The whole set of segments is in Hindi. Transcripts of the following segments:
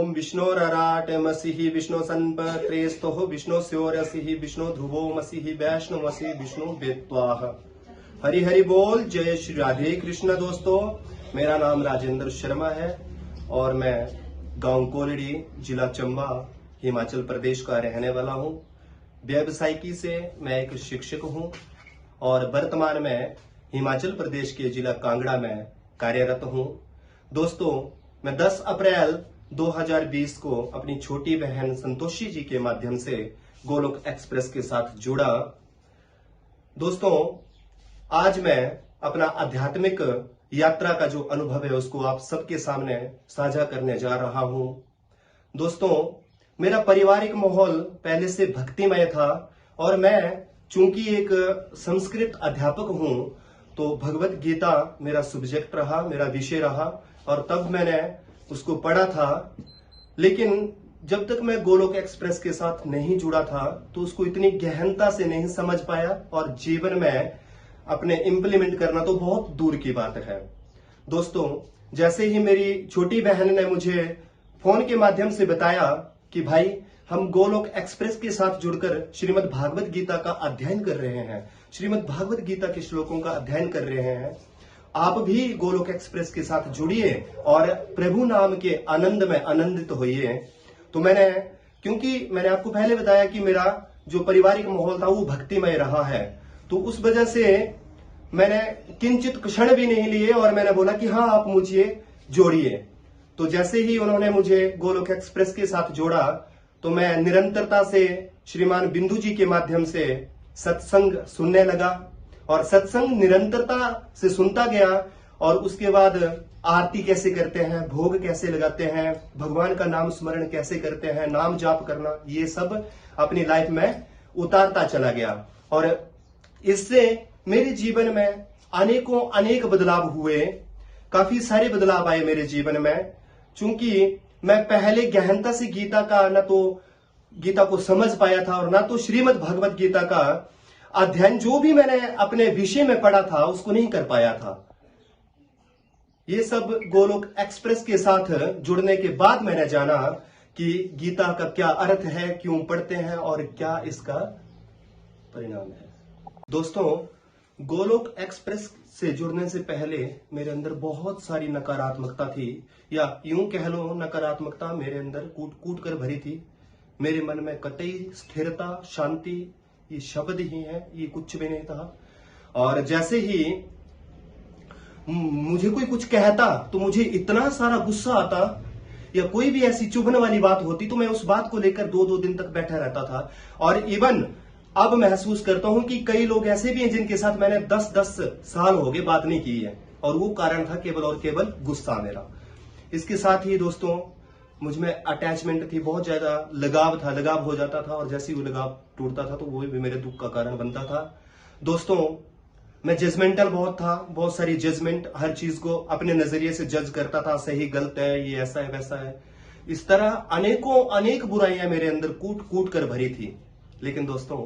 ओम विष्णोरराट मसीहि विष्णु संपत्रेस्तोः विष्णु स्योरसिहि विष्णु ध्रुवो मसीहि वैष्णव मसीहि विष्णु बेत्वाह। हरि हरि बोल। जय श्री राधे कृष्ण। दोस्तों, मेरा नाम राजेंद्र शर्मा है और मैं गांव कोलड़ी, जिला चंबा, हिमाचल प्रदेश का रहने वाला हूं। व्यवसायिकी से मैं एक शिक्षक हूं और वर्तमान में हिमाचल प्रदेश के जिला कांगड़ा में कार्यरत हूं। दोस्तों, मैं 10 अप्रैल 2020 को अपनी छोटी बहन संतोषी जी के माध्यम से गोलोक एक्सप्रेस के साथ जुड़ा। दोस्तों, आज मैं अपना आध्यात्मिक यात्रा का जो अनुभव है उसको आप सबके सामने साझा करने जा रहा हूं। दोस्तों, मेरा पारिवारिक माहौल पहले से भक्तिमय था और मैं चूंकि एक संस्कृत अध्यापक हूं तो भगवत गीता मेरा सब्जेक्ट रहा, मेरा विषय रहा और तब मैंने उसको पढ़ा था। लेकिन जब तक मैं गोलोक एक्सप्रेस के साथ नहीं जुड़ा था तो उसको इतनी गहनता से नहीं समझ पाया और जीवन में अपने इम्प्लीमेंट करना तो बहुत दूर की बात है। दोस्तों, जैसे ही मेरी छोटी बहन ने मुझे फोन के माध्यम से बताया कि भाई हम गोलोक एक्सप्रेस के साथ जुड़कर श्रीमद् भागवत गीता का अध्ययन कर रहे हैं, श्रीमद् भागवत गीता के श्लोकों का अध्ययन कर रहे हैं, आप भी गोलोक एक्सप्रेस के साथ जुड़िए और प्रभु नाम के आनंद में आनंदित होइए। तो क्योंकि मैंने आपको पहले बताया कि मेरा जो पारिवारिक माहौल था वो भक्तिमय रहा है, तो उस वजह से मैंने किंचित क्षण भी नहीं लिए और मैंने बोला कि हाँ, आप मुझे जोड़िए। तो जैसे ही उन्होंने मुझे गोलोक एक्सप्रेस के साथ जोड़ा तो मैं निरंतरता से श्रीमान बिंदु जी के माध्यम से सत्संग सुनने लगा और सत्संग निरंतरता से सुनता गया और उसके बाद आरती कैसे करते हैं, भोग कैसे लगाते हैं, भगवान का नाम स्मरण कैसे करते हैं, नाम जाप करना, ये सब अपनी लाइफ में उतारता चला गया और इससे मेरे जीवन में अनेक बदलाव हुए। काफी सारे बदलाव आए मेरे जीवन में। चूंकि मैं पहले गहनता से गीता का ना तो गीता को समझ पाया था और ना तो श्रीमद् भगवत गीता का अध्ययन जो भी मैंने अपने विषय में पढ़ा था उसको नहीं कर पाया था। ये सब गोलोक एक्सप्रेस के साथ जुड़ने के बाद मैंने जाना कि गीता का क्या अर्थ है, क्यों पढ़ते हैं और क्या इसका परिणाम है। दोस्तों, गोलोक एक्सप्रेस से जुड़ने से पहले मेरे अंदर बहुत सारी नकारात्मकता थी, या यूं कह लो नकारात्मकता मेरे अंदर कूट कूट कर भरी थी। मेरे मन में कतई स्थिरता, शांति, ये शब्द ही है, ये कुछ भी नहीं था। और जैसे ही मुझे कोई कुछ कहता तो मुझे इतना सारा गुस्सा आता, या कोई भी ऐसी चुभने वाली बात होती तो मैं उस बात को लेकर 2-2 दिन तक बैठा रहता था। और इवन अब महसूस करता हूं कि कई लोग ऐसे भी हैं जिनके साथ मैंने 10-10 साल हो गए बात नहीं की है और वो कारण था केवल और केवल गुस्सा मेरा। इसके साथ ही दोस्तों, मुझमें अटैचमेंट थी, बहुत ज्यादा लगाव था, लगाव हो जाता था और जैसे ही वो लगाव टूटता था तो वो भी मेरे दुख का कारण बनता था। दोस्तों, मैं जजमेंटल बहुत था, बहुत सारी जजमेंट, हर चीज को अपने नजरिए से जज करता था, सही गलत है, ये ऐसा है वैसा है। इस तरह अनेक बुराइयां मेरे अंदर कूट कूट कर भरी थी। लेकिन दोस्तों,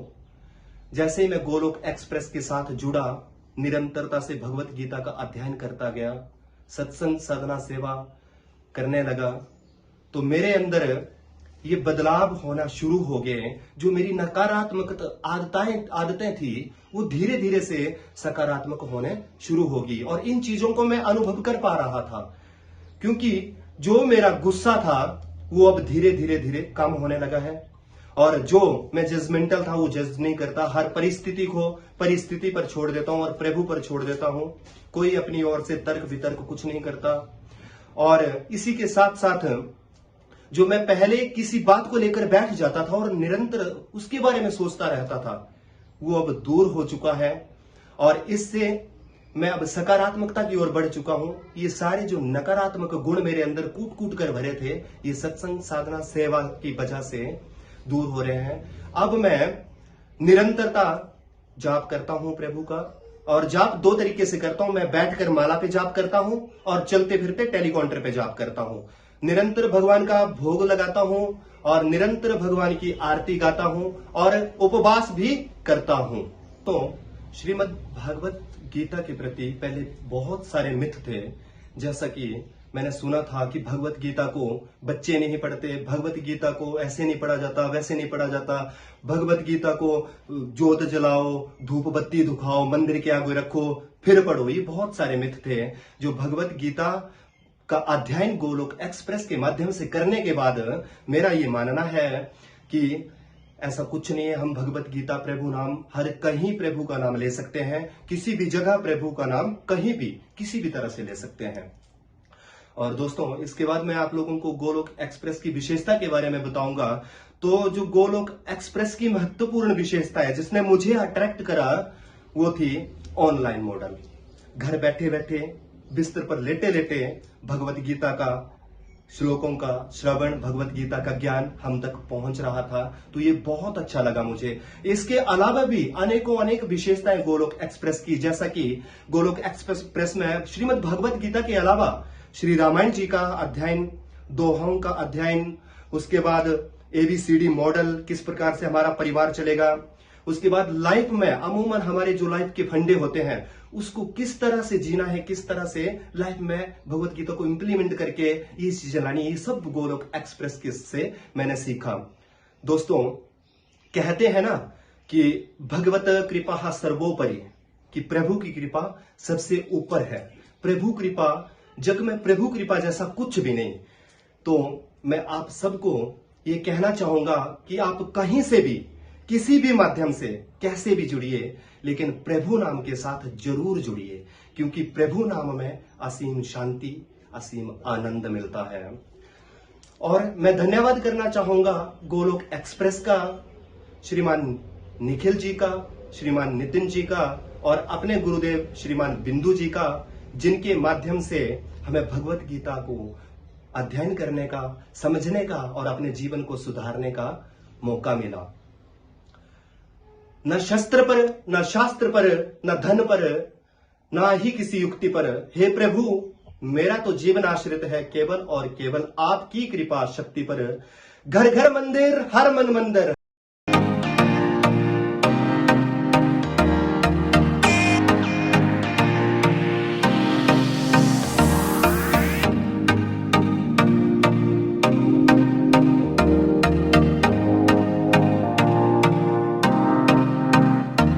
जैसे ही मैं गोलोक एक्सप्रेस के साथ जुड़ा, निरंतरता से भगवत गीता का अध्ययन करता गया, सत्संग साधना सेवा करने लगा, तो मेरे अंदर ये बदलाव होना शुरू हो गए। जो मेरी नकारात्मक आदतें थी वो धीरे धीरे से सकारात्मक होने शुरू होगी और इन चीजों को मैं अनुभव कर पा रहा था, क्योंकि जो मेरा गुस्सा था वो अब धीरे धीरे कम होने लगा है और जो मैं जजमेंटल था वो जज नहीं करता। हर परिस्थिति को परिस्थिति पर छोड़ देता हूं और प्रभु पर छोड़ देता हूं। कोई अपनी ओर से तर्क वितर्क कुछ नहीं करता। और इसी के साथ साथ जो मैं पहले किसी बात को लेकर बैठ जाता था और निरंतर उसके बारे में सोचता रहता था, वो अब दूर हो चुका है और इससे मैं अब सकारात्मकता की ओर बढ़ चुका हूं। ये सारे जो नकारात्मक गुण मेरे अंदर कूट कूट कर भरे थे, ये सत्संग साधना सेवा की वजह से दूर हो रहे हैं। अब मैं निरंतरता जाप करता हूं प्रभु का, और जाप 2 तरीके से करता हूं। मैं बैठकर माला पे जाप करता हूं और चलते फिरते टेलीकाउंटर पे जाप करता हूं। निरंतर भगवान का भोग लगाता हूं और निरंतर भगवान की आरती गाता हूं और उपवास भी करता हूं। तो श्रीमद् भागवत गीता के प्रति पहले बहुत सारे मिथ थे, जैसा कि मैंने सुना था कि भगवत गीता को बच्चे नहीं पढ़ते, भगवत गीता को ऐसे नहीं पढ़ा जाता, वैसे नहीं पढ़ा जाता, भगवत गीता को जोत जलाओ, धूप बत्ती दिखाओ, मंदिर के आगे रखो, फिर पढ़ो। ये बहुत सारे मिथ थे जो भगवत गीता का अध्ययन गोलोक एक्सप्रेस के माध्यम से करने के बाद मेरा ये मानना है कि ऐसा कुछ नहीं है। हम भगवत गीता प्रभु नाम हर कहीं प्रभु का नाम ले सकते हैं, किसी भी जगह प्रभु का नाम कहीं भी किसी भी तरह से ले सकते हैं। और दोस्तों, इसके बाद मैं आप लोगों को गोलोक एक्सप्रेस की विशेषता के बारे में बताऊंगा। तो जो गोलोक एक्सप्रेस की महत्वपूर्ण विशेषता है जिसने मुझे अट्रैक्ट करा, वो थी ऑनलाइन मॉडल। घर बैठे बैठे बिस्तर पर लेटे लेटे भगवत गीता का श्लोकों का श्रवण, भगवत गीता का ज्ञान हम तक पहुंच रहा था। तो ये बहुत अच्छा लगा मुझे। इसके अलावा भी अनेक विशेषताएं गोलोक एक्सप्रेस की, जैसा कि गोलोक एक्सप्रेस में श्रीमद् भगवत गीता के अलावा श्री रामायण जी का अध्ययन, दोहों का अध्ययन, उसके बाद ABCD मॉडल, किस प्रकार से हमारा परिवार चलेगा, उसके बाद लाइफ में अमूमन हमारे जो लाइफ के फंडे होते हैं उसको किस तरह से जीना है, किस तरह से लाइफ में भगवत गीता को इंप्लीमेंट करके ये चीजें लानी, ये सब गोलोक एक्सप्रेस से मैंने सीखा। दोस्तों, कहते हैं ना कि भगवत कृपा सर्वोपरि, कि प्रभु की कृपा सबसे ऊपर है। प्रभु कृपा, जग में प्रभु कृपा जैसा कुछ भी नहीं। तो मैं आप सबको ये कहना चाहूंगा कि आप कहीं से भी, किसी भी माध्यम से, कैसे भी जुड़िए, लेकिन प्रभु नाम के साथ जरूर जुड़िए, क्योंकि प्रभु नाम में असीम शांति, असीम आनंद मिलता है। और मैं धन्यवाद करना चाहूंगा गोलोक एक्सप्रेस का, श्रीमान निखिल जी का, श्रीमान नितिन जी का, और अपने गुरुदेव श्रीमान बिंदु जी का, जिनके माध्यम से हमें भगवत गीता को अध्ययन करने का, समझने का और अपने जीवन को सुधारने का मौका मिला। न शस्त्र पर, न शास्त्र पर, न धन पर, न ही किसी युक्ति पर, हे प्रभु मेरा तो जीवन आश्रित है केवल और केवल आपकी कृपा शक्ति पर। घर घर मंदिर, हर मन मंदिर,